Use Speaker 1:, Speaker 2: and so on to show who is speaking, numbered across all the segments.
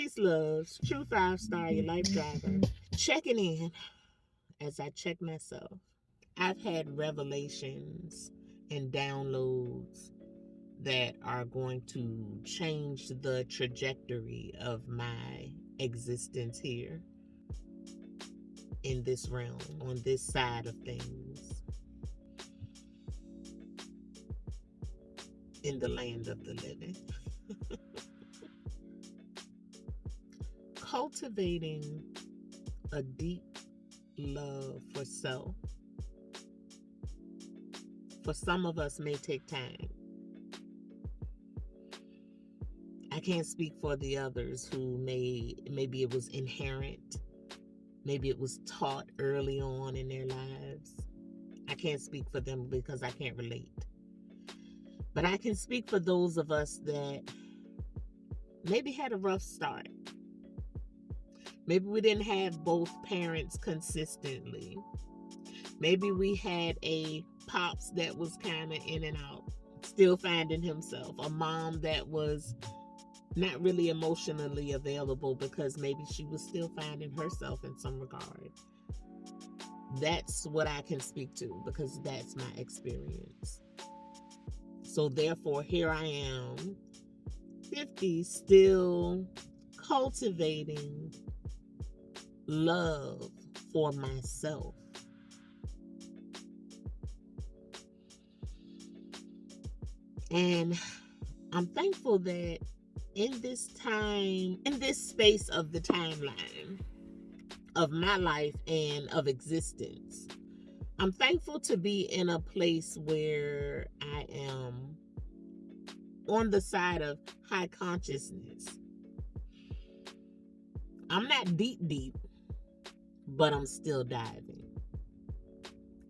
Speaker 1: Peace, loves. Truu5Star, your life driver. Checking in as I check myself. I've had revelations and downloads that are going to change the trajectory of my existence here in this realm, on this side of things, in the land of the living. Cultivating a deep love for self, for some of us, may take time. I can't speak for the others who maybe it was inherent, maybe it was taught early on in their lives. I can't speak for them because I can't relate. But I can speak for those of us that maybe had a rough start. Maybe we didn't have both parents consistently. Maybe we had a pops that was kind of in and out, still finding himself, a mom that was not really emotionally available because maybe she was still finding herself in some regard. That's what I can speak to because that's my experience. So therefore, here I am, 50, still cultivating love for myself. And I'm thankful that in this time, in this space of the timeline of my life and of existence, I'm thankful to be in a place where I am on the side of high consciousness. I'm not deep, but I'm still diving.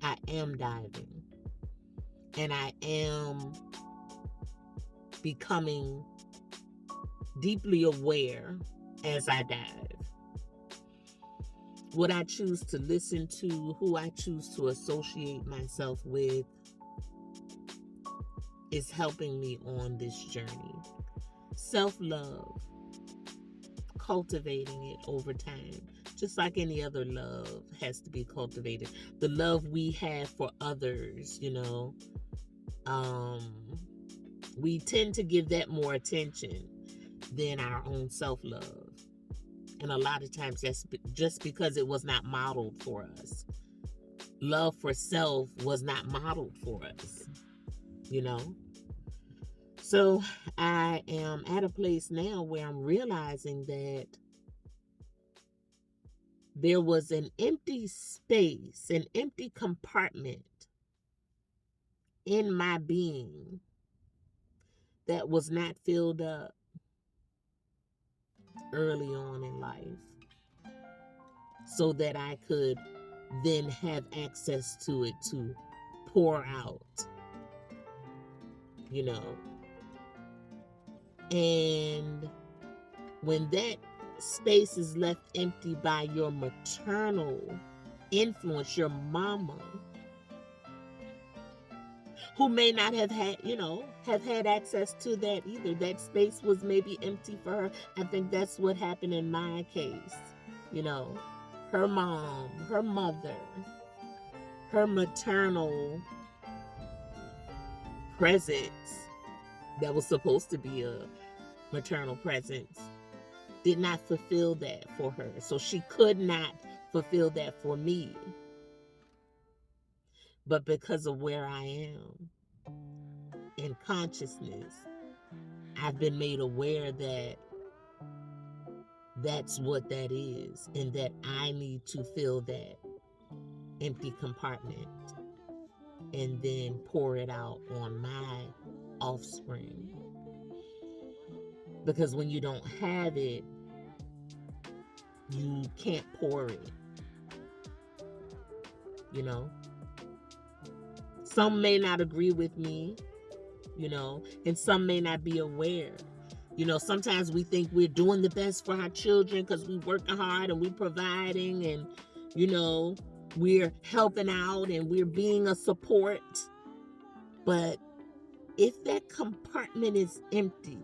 Speaker 1: I am diving. And I am becoming deeply aware as I dive. What I choose to listen to, who I choose to associate myself with, is helping me on this journey. Self-love, cultivating it over time, just like any other love has to be cultivated. The love we have for others, we tend to give that more attention than our own self-love. And a lot of times that's just because it was not modeled for us. Love for self was not modeled for us, So I am at a place now where I'm realizing that there was an empty space, an empty compartment in my being that was not filled up early on in life, so that I could then have access to it to pour out, And when that space is left empty by your maternal influence, your mama, who may not have had access to that either. That space was maybe empty for her. I think that's what happened in my case. Her mom, her mother, her maternal presence that was supposed to be a maternal presence did not fulfill that for her. So she could not fulfill that for me. But because of where I am in consciousness, I've been made aware that that's what that is, and that I need to fill that empty compartment and then pour it out on my offspring. Because when you don't have it, you can't pour it. Some may not agree with me, and some may not be aware. Sometimes we think we're doing the best for our children because we're working hard and we're providing and, we're helping out and we're being a support. But if that compartment is empty,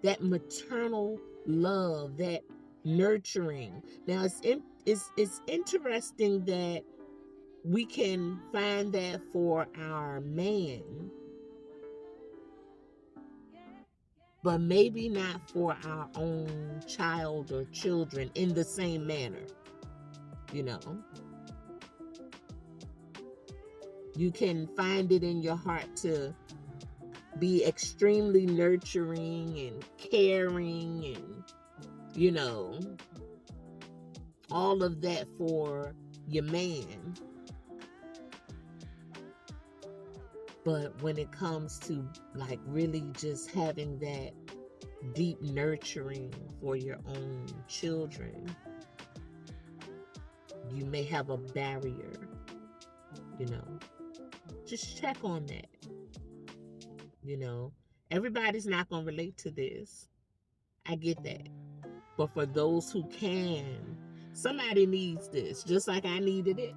Speaker 1: that maternal love, that nurturing. Now it's interesting that we can find that for our man, but maybe not for our own child or children in the same manner. You know, you can find it in your heart to be extremely nurturing and caring and, you know, all of that for your man. But when it comes to like really just having that deep nurturing for your own children, you may have a barrier, you know. Just check on that. You know, everybody's not going to relate to this. I get that. But for those who can, somebody needs this, just like I needed it.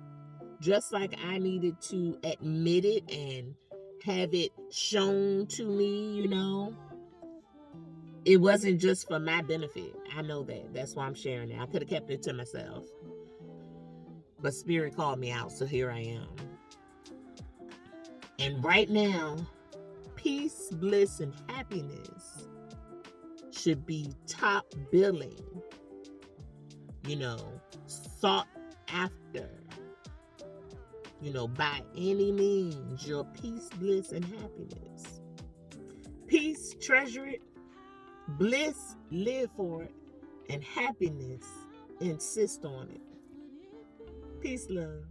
Speaker 1: Just like I needed to admit it and have it shown to me, you know. It wasn't just for my benefit. I know that. That's why I'm sharing it. I could have kept it to myself. But Spirit called me out, so here I am. And right now, peace, bliss, and happiness should be top billing, you know, sought after, you know, by any means, your peace, bliss, and happiness. Peace, treasure it. Bliss, live for it. And happiness, insist on it. Peace, love.